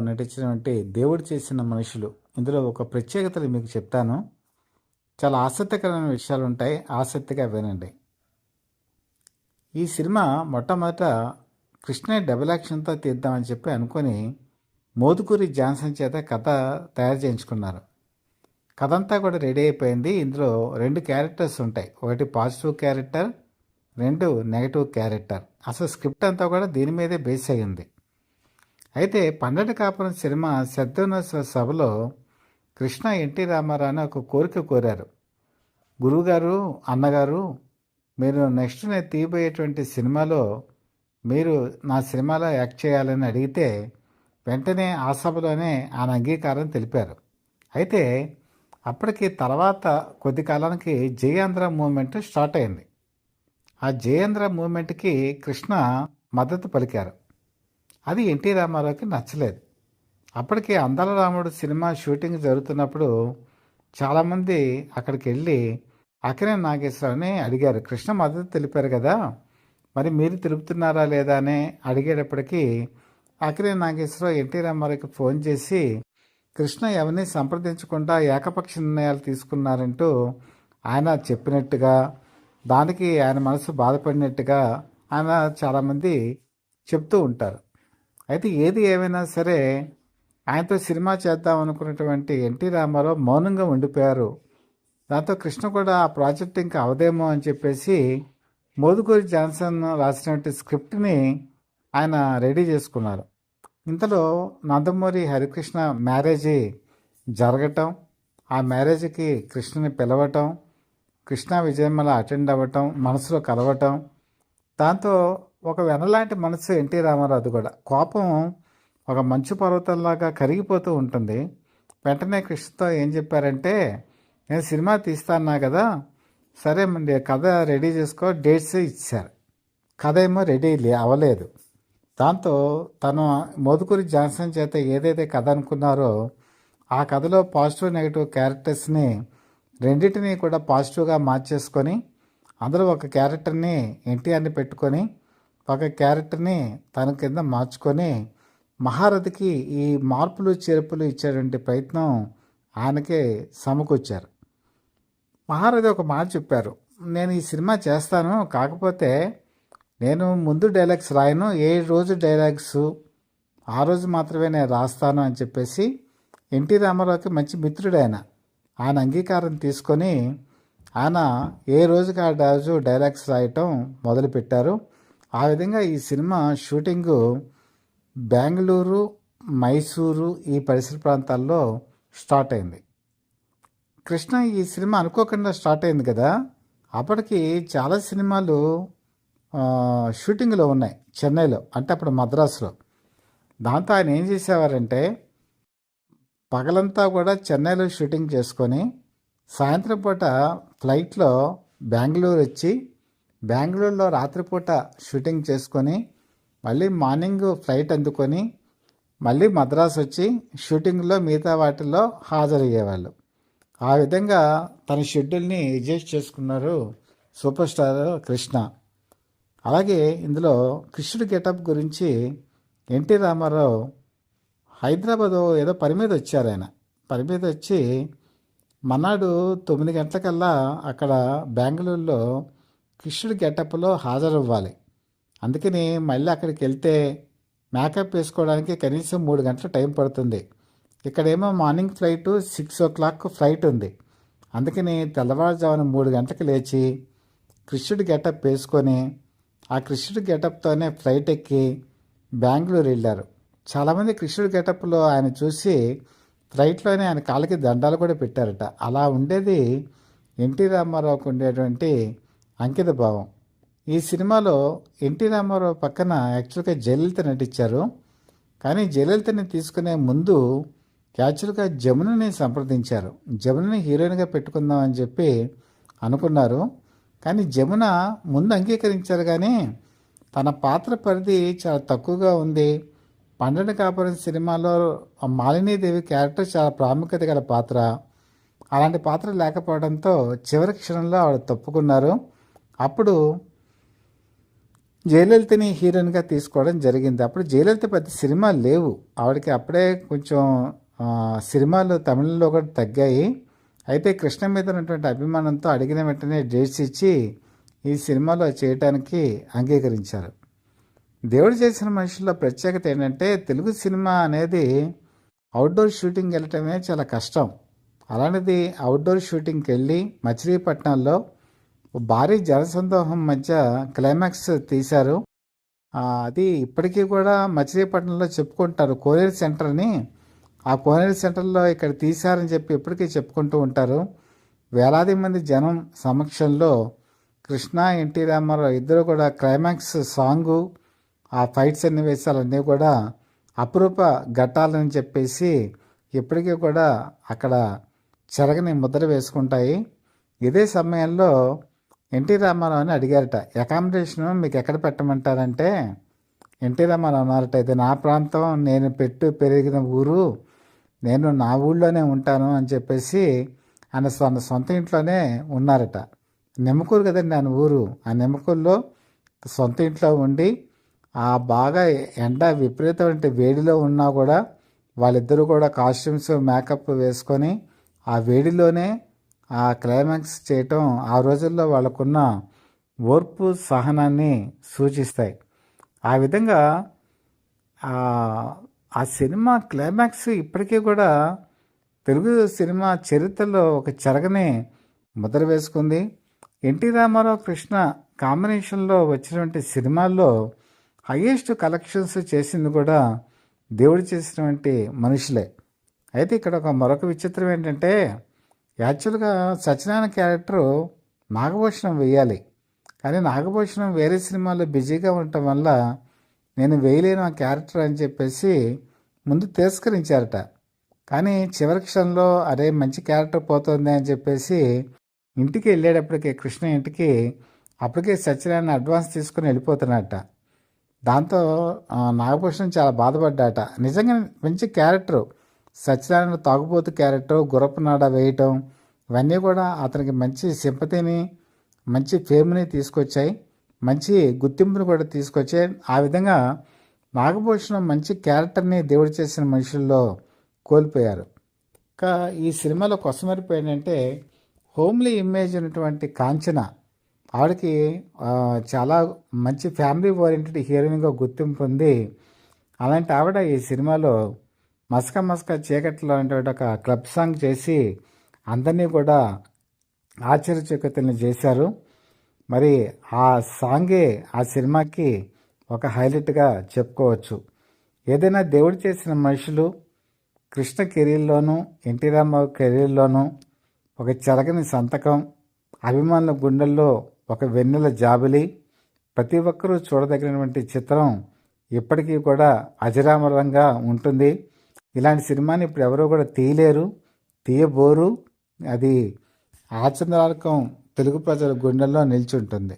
నటించినటువంటి దేవుడు చేసిన మనుషులు ఇందులో ఒక ప్రత్యేకతలు మీకు చెప్తాను. చాలా ఆసక్తికరమైన విషయాలు ఉంటాయి, ఆసక్తిగా వినండి. ఈ సినిమా మొట్టమొదట కృష్ణ డబుల్ యాక్షన్తో తీద్దామని చెప్పి అనుకొని మోదుకూరి జాన్సన్ చేత కథ తయారు చేయించుకున్నారు. కథ అంతా కూడా రెడీ అయిపోయింది. ఇందులో 2 క్యారెక్టర్స్ ఉంటాయి, ఒకటి పాజిటివ్ క్యారెక్టర్, 2 నెగటివ్ క్యారెక్టర్. అసలు స్క్రిప్ట్ అంతా కూడా దీని మీదే బేస్ అయ్యింది. అయితే 12 కాపురం సినిమా శతదినోత్సవ సభలో కృష్ణ ఎన్టీ రామారావుని ఒక కోరిక కోరారు. గురువుగారు, అన్నగారు, మీరు నెక్స్ట్ నేను తీయబోయేటువంటి సినిమాలో మీరు నా సినిమాలో యాక్ట్ చేయాలని అడిగితే వెంటనే ఆ సభలోనే ఆయన అంగీకారం తెలిపారు. అయితే అప్పటికి తర్వాత కొద్ది కాలానికి జయాంధ్ర మూవ్మెంట్ స్టార్ట్ అయింది. ఆ జయాంధ్ర మూవ్మెంట్కి కృష్ణ మద్దతు పలికారు. అది ఎన్టీ రామారావుకి నచ్చలేదు. అప్పటికి అందాల రాముడు సినిమా షూటింగ్ జరుగుతున్నప్పుడు చాలామంది అక్కడికి వెళ్ళి అక్కినేని నాగేశ్వరరావుని అడిగారు, కృష్ణ మద్దతు తెలిపారు కదా, మరి మీరు తెలుపుతున్నారా లేదా అని అడిగేటప్పటికీ అక్కినేని నాగేశ్వరరావు ఎన్టీ రామారావుకి ఫోన్ చేసి కృష్ణ ఎవరిని సంప్రదించకుండా ఏకపక్ష నిర్ణయాలు తీసుకున్నారంటూ ఆయన చెప్పినట్టుగా, దానికి ఆయన మనసు బాధపడినట్టుగా ఆయన చాలామంది చెప్తూ ఉంటారు. అయితే ఏది ఏమైనా సరే ఆయనతో సినిమా చేద్దాం అనుకున్నటువంటి ఎన్టీ రామారావు మౌనంగా ఉండిపోయారు. దాంతో కృష్ణ కూడా ఆ ప్రాజెక్ట్ ఇంకా అవదేమో అని చెప్పేసి మోదుకూరి జాన్సన్ రాసినటువంటి స్క్రిప్ట్ని ఆయన రెడీ చేసుకున్నారు. ఇంతలో నందమూరి హరికృష్ణ మ్యారేజీ జరగటం, ఆ మ్యారేజ్కి కృష్ణని పిలవటం, కృష్ణ విజయమ్మల అటెండ్ అవ్వటం, మనసులో కలవటం, దాంతో ఒక వెనలాంటి మనసు ఎన్టీ రామారావు. అది కూడా కోపం ఒక మంచు పర్వతంలాగా కరిగిపోతూ ఉంటుంది. వెంటనే కృష్ణతో ఏం చెప్పారంటే, నేను సినిమా తీస్తానా కదా, సరే కథ రెడీ చేసుకో, డేట్స్ ఇచ్చారు. కథ ఏమో రెడీ అవ్వలేదు. దాంతో తను మోదుకూరి జాన్సన్ చేత ఏదైతే కథ అనుకున్నారో ఆ కథలో పాజిటివ్ నెగిటివ్ క్యారెక్టర్స్ని రెండింటినీ కూడా పాజిటివ్గా మార్చేసుకొని అందులో ఒక క్యారెక్టర్ని ఎన్టీఆర్ని పెట్టుకొని ఒక క్యారెక్టర్ని తన కింద మార్చుకొని మహారథికి ఈ మార్పులు చేర్పులు ఇచ్చేటువంటి ప్రయత్నం ఆయనకే సమకూర్చారు. మహారథి ఒక మాట చెప్పారు, నేను ఈ సినిమా చేస్తాను, కాకపోతే నేను ముందు డైలాగ్స్ రాయను, 7 రోజు డైలాగ్స్ ఆ రోజు మాత్రమే నేను రాస్తాను అని చెప్పేసి ఎన్టీ రామారావుకి మంచి మిత్రుడు ఆయన అంగీకారం తీసుకొని ఆయన ఏ రోజుకి ఆ రోజు డైలాగ్స్ రాయటం మొదలుపెట్టారు. ఆ విధంగా ఈ సినిమా షూటింగు బెంగళూరు, మైసూరు ఈ పరిసర ప్రాంతాల్లో స్టార్ట్ అయింది. కృష్ణ ఈ సినిమా అనుకోకుండా స్టార్ట్ అయింది కదా, అప్పటికి చాలా సినిమాలు షూటింగ్లో ఉన్నాయి చెన్నైలో, అంటే అప్పుడు మద్రాసులో. దాంతో ఆయన ఏం చేసేవారంటే పగలంతా కూడా చెన్నైలో షూటింగ్ చేసుకొని సాయంత్రం పూట ఫ్లైట్లో బెంగళూరు వచ్చి బెంగళూరులో రాత్రిపూట షూటింగ్ చేసుకొని మళ్ళీ మార్నింగ్ ఫ్లైట్ అందుకొని మళ్ళీ మద్రాసు వచ్చి షూటింగ్లో మిగతా వాటిల్లో హాజరయ్యేవాళ్ళు. ఆ విధంగా తన షెడ్యూల్ని అడ్జస్ట్ చేసుకున్నారు సూపర్ స్టార్ కృష్ణ. అలాగే ఇందులో కృష్ణుడి గెటప్ గురించి ఎన్టీ రామారావు హైదరాబాద్ ఏదో పని మీద వచ్చారు. ఆయన పని మీద వచ్చి మన్నాడు 9 గంటలకల్లా అక్కడ బెంగళూరులో కృష్ణుడి గెటప్లో హాజరవ్వాలి. అందుకని మళ్ళీ అక్కడికి వెళ్తే మేకప్ వేసుకోవడానికి కనీసం 3 గంటల టైం పడుతుంది. ఇక్కడేమో మార్నింగ్ ఫ్లైట్ 6 o'clock ఫ్లైట్ ఉంది. అందుకని తెల్లవారుజామున 3 గంటలకు లేచి కృష్ణుడి గెటప్ వేసుకొని ఆ కృష్ణుడి గెటప్తోనే ఫ్లైట్ ఎక్కి బెంగళూరు వెళ్ళారు. చాలామంది కృష్ణుడి గెటప్లో ఆయన చూసి ఫ్లైట్లోనే ఆయన కాళ్ళకి దండాలు కూడా పెట్టారట. అలా ఉండేది ఎన్టీ రామారావుకు ఉండేటువంటి అంకిత భావం. ఈ సినిమాలో ఎన్టీ రామారావు పక్కన యాక్చువల్గా జయలలిత నటించారు. కానీ జయలలితని తీసుకునే ముందు యాక్చువల్గా జమునని సంప్రదించారు. జమునని హీరోయిన్గా పెట్టుకుందామని చెప్పి అనుకున్నారు. కానీ జమున ముందు అంగీకరించారు, కానీ తన పాత్ర పరిధి చాలా తక్కువగా ఉంది. 12 కాపురం సినిమాలో మాలినీదేవి క్యారెక్టర్ చాలా ప్రాముఖ్యత గల పాత్ర. అలాంటి పాత్ర లేకపోవడంతో చివరి క్షణంలో ఆవిడ తప్పుకున్నారు. అప్పుడు జయలలితని హీరోయిన్గా తీసుకోవడం జరిగింది. అప్పుడు జయలలిత పెద్ద సినిమాలు లేవు, ఆవిడకి అప్పుడే కొంచెం సినిమాలు తమిళంలో కూడా తగ్గాయి. అయితే కృష్ణ మీద ఉన్నటువంటి అభిమానంతో అడిగిన వెంటనే డేట్స్ ఇచ్చి ఈ సినిమాలో చేయడానికి అంగీకరించారు. దేవుడు చేసిన మనుషుల్లో ప్రత్యేకత ఏంటంటే తెలుగు సినిమా అనేది అవుట్డోర్ షూటింగ్ వెళ్ళటమే చాలా కష్టం. అలాంటిది అవుట్డోర్ షూటింగ్కి వెళ్ళి మచిలీపట్నంలో భారీ జనసందోహం మధ్య క్లైమాక్స్ తీశారు. అది ఇప్పటికీ కూడా మచిలీపట్నంలో చెప్పుకుంటారు కోనేరు సెంటర్ని. ఆ కోనేరు సెంటర్లో ఇక్కడ తీశారని చెప్పి ఇప్పటికీ చెప్పుకుంటూ ఉంటారు. వేలాది మంది జనం సమక్షంలో కృష్ణ ఎన్టీ రామారావు ఇద్దరు కూడా క్లైమాక్స్ సాంగు, ఆ ఫైట్ సన్నివేశాలన్నీ కూడా అపురూప ఘట్టాలని చెప్పేసి ఇప్పటికీ కూడా అక్కడ చెరగని ముద్ర వేసుకుంటాయి. ఇదే సమయంలో ఎన్టీ రామారావుని అడిగారట, అకామిడేషన్ మీకు ఎక్కడ పెట్టమంటారంటే ఎన్టీ రామారావు అన్నారట, ఇది నా ప్రాంతం, నేను పెరిగిన ఊరు, నేను నా ఊళ్ళోనే ఉంటాను అని చెప్పేసి ఆయన సొంత ఇంట్లోనే ఉన్నారట. నిమ్మకూరు కదండి ఆయన ఊరు, ఆ నిమ్మకూరులో సొంత ఇంట్లో ఉండి ఆ బాగా ఎండ విపరీతమైన వేడిలో ఉన్నా కూడా వాళ్ళిద్దరూ కూడా కాస్ట్యూమ్స్ మేకప్ వేసుకొని ఆ వేడిలోనే ఆ క్లైమాక్స్ చేయటం ఆ రోజుల్లో వాళ్ళకున్న ఓర్పు సహనాన్ని సూచిస్తాయి. ఆ విధంగా ఆ సినిమా క్లైమాక్స్ ఇప్పటికీ కూడా తెలుగు సినిమా చరిత్రలో ఒక చెరగని ముద్ర వేసుకుంది. ఎన్టీ రామారావు కృష్ణ కాంబినేషన్లో వచ్చినటువంటి సినిమాల్లో హయ్యెస్ట్ కలెక్షన్స్ చేసింది కూడా దేవుడు చేసినటువంటి మనుషులే. అయితే ఇక్కడ మరొక విచిత్రం ఏంటంటే, యాక్చువల్గా సత్యనారాయణ క్యారెక్టరు నాగభూషణం వేయాలి, కానీ నాగభూషణం వేరే సినిమాలో బిజీగా ఉండటం వల్ల నేను వేయలేను ఆ క్యారెక్టర్ అని చెప్పేసి ముందు తిరస్కరించారట. కానీ చివరి క్షణంలో అరే మంచి క్యారెక్టర్ పోతుంది అని చెప్పేసి ఇంటికి వెళ్ళేటప్పటికి కృష్ణ ఇంటికి అప్పటికే సత్యనారాయణ అడ్వాన్స్ తీసుకుని వెళ్ళిపోతున్నట్ట. దాంతో నాగభూషణం చాలా బాధపడ్డాట. నిజంగా మంచి క్యారెక్టరు, సత్యనారాయణ తాగుబోతు క్యారెక్టర్, గుర్రపునాడ వేయటం ఇవన్నీ కూడా అతనికి మంచి సింపతిని మంచి ఫేమ్ని తీసుకొచ్చాయి, మంచి గుర్తింపుని కూడా తీసుకొచ్చాయి. ఆ విధంగా నాగభూషణం మంచి క్యారెక్టర్ని దేవుడు చేసిన మనుషుల్లో కోల్పోయారు. ఇంకా ఈ సినిమాలో కొసమరిపోయిందంటే హోమ్లీ ఇమేజ్ ఉన్నటువంటి కాంచన, ఆవిడకి చాలా మంచి ఫ్యామిలీ ఓరియంటెడ్ హీరోయిన్గా గుర్తింపు ఉంది. అలాంటి ఆవిడ ఈ సినిమాలో మస్క మస్క చీకట్లో అనేటువంటి ఒక క్లబ్ సాంగ్ చేసి అందరినీ కూడా ఆశ్చర్యచకితుల్ని చేశారు. మరి ఆ సాంగే ఆ సినిమాకి ఒక హైలైట్గా చెప్పుకోవచ్చు. ఏదైనా దేవుడు చేసిన మనుషులు కృష్ణ కెరీర్లోనూ ఎన్టీ రామారావు కెరీర్లోనూ ఒక చెరగని సంతకం, అభిమానుల గుండెల్లో ఒక వెన్నెల జాబిలి, ప్రతి ఒక్కరూ చూడదగినటువంటి చిత్రం ఇప్పటికీ కూడా అజరామరంగా ఉంటుంది. ఇలాంటి సినిమాని ఇప్పుడు ఎవరూ కూడా తీయలేరు, తీయబోరు. అది ఆచంద్రాలకం తెలుగు ప్రజల గుండెల్లో నిలిచి ఉంటుంది.